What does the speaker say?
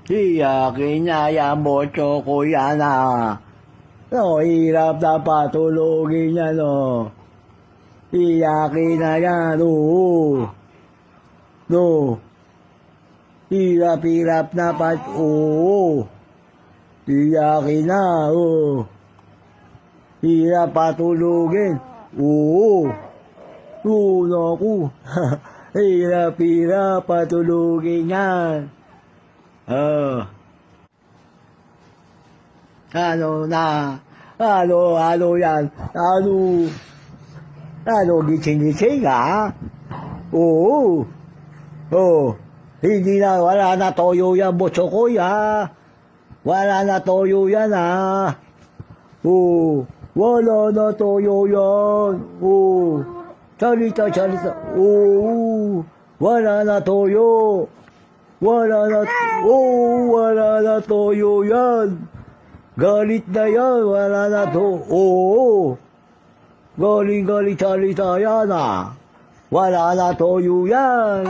Iyakin niya yan, bocho ko yan No, hirap na patulogin niya, no. Iyakin na yan, oo. No. Hirap-hirap na oo. Iyakin na, oo. Hirap patulogin, oo. Oo, naku. Hirap-hirap patulogin yan. Ano na? Ano yan? Ano gising-gising Oo. Hindi na, wala na toyo yan, botsokoy Wala na toyo yan wala na toyo yan. Salita. Wala na toyo. Wala na toyo yan. Galit na yan, wala na to. Galing salita yan Wala na toyo yan.